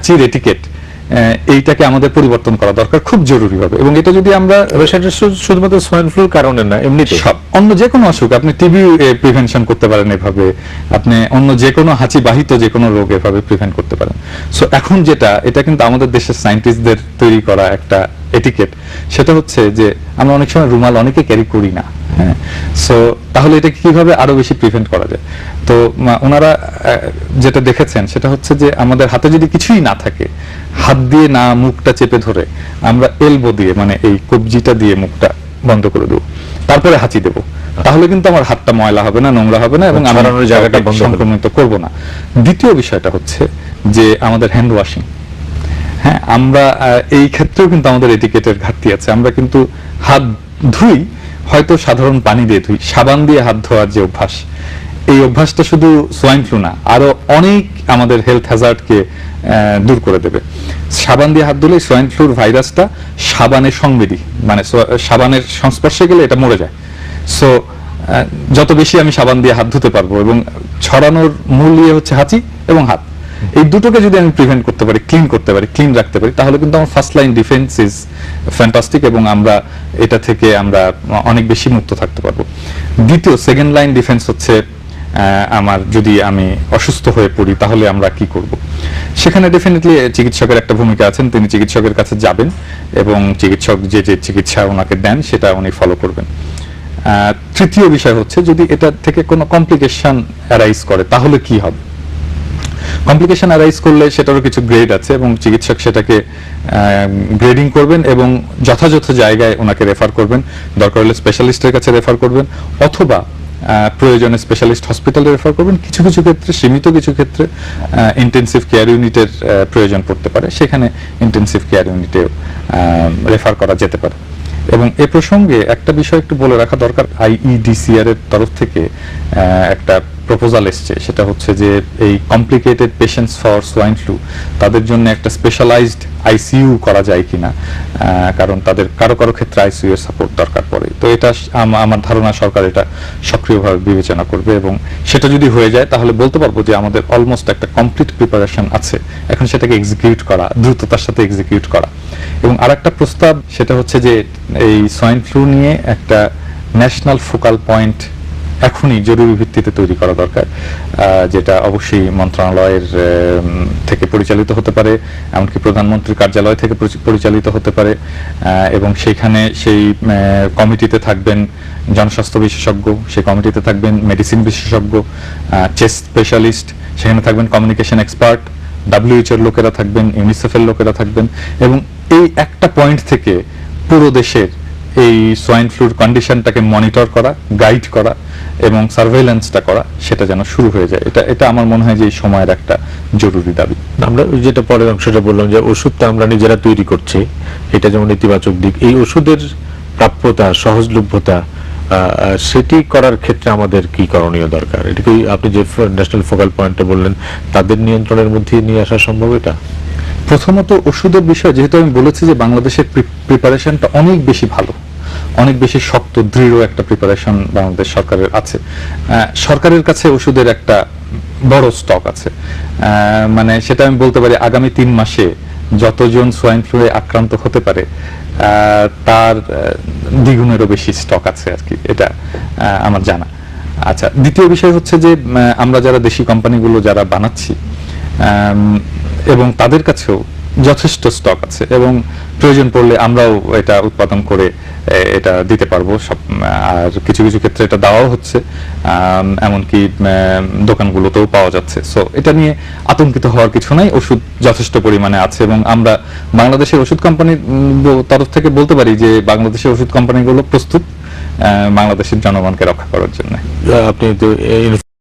হাঁচির etiquette এইটাকে আমাদের পরিবর্তন করা দরকার খুব জরুরি হবে। এবং এটা যদি আমরা সেটা শুধুমাত্র সোয়াইন ফ্লুর কারণে না, এমনিতে অন্য যে কোনো অসুখ, আপনি টিবি প্রিভেনশন করতে পারেন এভাবে, আপনি অন্য যে কোনো হাঁচি বাহিত যে কোনো রোগ এভাবে প্রিভেন্ট করতে পারেন। সো এখন এটা কিন্তু আমাদের দেশের সায়েন্টিস্টদের তৈরি করা একটা এটিকেট, সেটা হচ্ছে যে আমরা অনেক সময় রুমাল অনেকে ক্যারি করি না। হ্যাঁ, সো তাহলে এটা কিভাবে আরো বেশি প্রিভেন্ট করা যায়? তো ওনারা যেটা দেখেছেন সেটা হচ্ছে যে আমাদের হাতে যদি কিছুই না থাকে, হাত দিয়ে না মুখটা চেপে ধরে আমরা এলবো দিয়ে, মানে এই কবজিটা দিয়ে মুখটা বন্ধ করে দেবো, তারপরে হাঁচি দেবো, তাহলে কিন্তু আমার হাতটা ময়লা হবে না, নোংরা হবে না, এবং আমার জায়গাটা সংক্রমিত করবো না। দ্বিতীয় বিষয়টা হচ্ছে যে আমাদের হ্যান্ড ওয়াশিং। হ্যাঁ, আমরা এই ক্ষেত্রেও কিন্তু আমাদের এটিকেটের ঘাটতি আছে। আমরা কিন্তু হাত ধুই হয়তো সাধারণ পানি দিয়ে ধুই, সাবান দিয়ে হাত ধোয়ার যে অভ্যাস, এই অভ্যাসটা শুধু সোয়াইন ফ্লু না, আরো অনেক আমাদের হেলথ হ্যাজার্ডকে দূর করে দেবে। সাবান দিয়ে হাত ধুলে সোয়াইন ফ্লুর ভাইরাসটা সাবানের সংবেদী, মানে সাবানের সংস্পর্শে গেলে এটা মরে যায়। সো যত বেশি আমি সাবান দিয়ে হাত ধুতে পারবো, এবং ছড়ানোর মূল ইয়ে হচ্ছে হাঁচি এবং হাত, এই দুটোকে যদি আমি প্রিভেন্ট করতে পারি, ক্লিন করতে পারি, ক্লিন রাখতে পারি, তাহলে কিন্তু আমার first line defence is fantastic, এবং আমরা এটা থেকে আমরা অনেক বেশি মুক্ত থাকতে পারবো। দ্বিতীয় সেকেন্ড লাইন ডিফেন্স হচ্ছে আমার যদি আমি অসুস্থ হয়ে পড়ি তাহলে আমরা কি করব? সেখানে ডেফিনেটলি চিকিৎসকের একটা ভূমিকা আছেন, তিনি চিকিৎসকের কাছে যাবেন এবং চিকিৎসক যে যে চিকিৎসা ওনাকে দেন সেটা উনি ফলো করবেন। তৃতীয় বিষয় হচ্ছে যদি এটা থেকে কোনো কমপ্লিকেশন অ্যারাইজ করে তাহলে কি হবে? কমপ্লিকেশন অ্যারাইজ করলে সেটারও কিছু গ্রেড আছে, এবং চিকিৎসক সেটাকে গ্রেডিং করবেন এবং যথাযথ জায়গায় ওনাকে রেফার করবেন, দরকার হলে স্পেশালিস্টের কাছে রেফার করবেন, অথবা প্রয়োজনে স্পেশালিস্ট হসপিটালে রেফার করবেন। কিছু কিছু ক্ষেত্রে, সীমিত কিছু ক্ষেত্রে ইন্টেনসিভ কেয়ার ইউনিটের প্রয়োজন পড়তে পারে, সেখানে ইন্টেনসিভ কেয়ার ইউনিটেও রেফার করা যেতে পারে। এবং এ প্রসঙ্গে একটা বিষয় একটু বলে রাখা দরকার, IEDCR এর তরফ থেকে একটা প্রপোজাল এসছে, সেটা হচ্ছে যে এই complicated patients for swine flu তাদের জন্য একটা স্পেশালাইজড ICU করা যায় কিনা, কারণ তাদের কারো কারো ক্ষেত্রে ICU এর সাপোর্ট দরকার পড়ে। তো এটা আমার ধারণা সরকার এটা সক্রিয়ভাবে বিবেচনা করবে, এবং সেটা যদি হয়ে যায় তাহলে বলতে পারবো যে আমাদের অলমোস্ট একটা কমপ্লিট প্রিপারেশন আছে, এখন সেটাকে এক্সিকিউট করা, দ্রুততার সাথে এক্সিকিউট করা। এবং আরেকটা প্রস্তাব, সেটা হচ্ছে যে এই সোয়াইন ফ্লু নিয়ে একটা ন্যাশনাল ফোকাল পয়েন্ট এখনই জরুরি ভিত্তিতে তৈরি করা দরকার, যেটা অবশ্যই মন্ত্রণালয়ের থেকে পরিচালিত হতে পারে, এমনকি প্রধানমন্ত্রীর কার্যালয় থেকে পরিচালিত হতে পারে, এবং সেইখানে সেই কমিটিতে থাকবেন জনস্বাস্থ্য বিশেষজ্ঞ, সেই কমিটিতে থাকবেন মেডিসিন বিশেষজ্ঞ, চেস্ট স্পেশালিস্ট, সেখানে থাকবেন কমিউনিকেশন এক্সপার্ট, WHO এর লোকেরা থাকবেন, ইউনিসেফের লোকেরা থাকবেন, এবং এই একটা পয়েন্ট থেকে পুরো দেশের এই সোয়াইন ফ্লুর কন্ডিশনটাকে মনিটর করা, গাইড করা এবং সার্ভেইলেন্সটা করা, সেটা যেন শুরু হয়ে যায়। এটা আমার মনে হয় যে এই সময়ের একটা জরুরি দাবি। আমরা যেটা পরের অংশটা বললাম যে ওষুধটা আমরা নিজেরা তৈরি করছি, এটা যেমন ইতিবাচক দিক, এই ওষুধের প্রাপ্যতা, সহজলভ্যতা, সেটি করার ক্ষেত্রে আমাদের কি করণীয় দরকার? এটা কি আপনি যে ন্যাশনাল ফোকাল পয়েন্টে বললেন তাদের নিয়ন্ত্রণের মধ্যে নিয়ে আসা সম্ভব? এটা প্রথমত ওষুধের বিষয়, যেহেতু আমি বলেছি যে বাংলাদেশের প্রিপারেশনটা অনেক বেশি ভালো, অনেক বেশি শক্ত দৃঢ় একটা প্রিপারেশন বাংলাদেশ সরকারের আছে। সরকারের কাছে ওষুধের একটা বড় স্টক আছে, মানে সেটা আমি বলতে পারি আগামী 3 মাসে যতজন সোয়াইন ফ্লুয়ে আক্রান্ত হতে পারে তার দ্বিগুণেরও বেশি স্টক আছে আর কি, এটা আমার জানা। আচ্ছা, দ্বিতীয় বিষয় হচ্ছে যে আমরা যারা দেশি কোম্পানিগুলো যারা বানাচ্ছি, এবং তাদের কাছেও যথেষ্ট স্টক আছে, এবং প্রয়োজন পড়লে আমরাও এটা উৎপাদন করে এটা দিতে পারবো সব। আর কিছু কিছু ক্ষেত্রে এটা দেওয়াও হচ্ছে, এমনকি দোকানগুলোতেও পাওয়া যাচ্ছে। সো এটা নিয়ে আতঙ্কিত হওয়ার কিছু নাই, ওষুধ যথেষ্ট পরিমাণে আছে, এবং আমরা বাংলাদেশের ওষুধ কোম্পানির তরফ থেকে বলতে পারি যে বাংলাদেশের ওষুধ কোম্পানিগুলো প্রস্তুত বাংলাদেশের জনগণকে রক্ষা করার জন্য। আপনি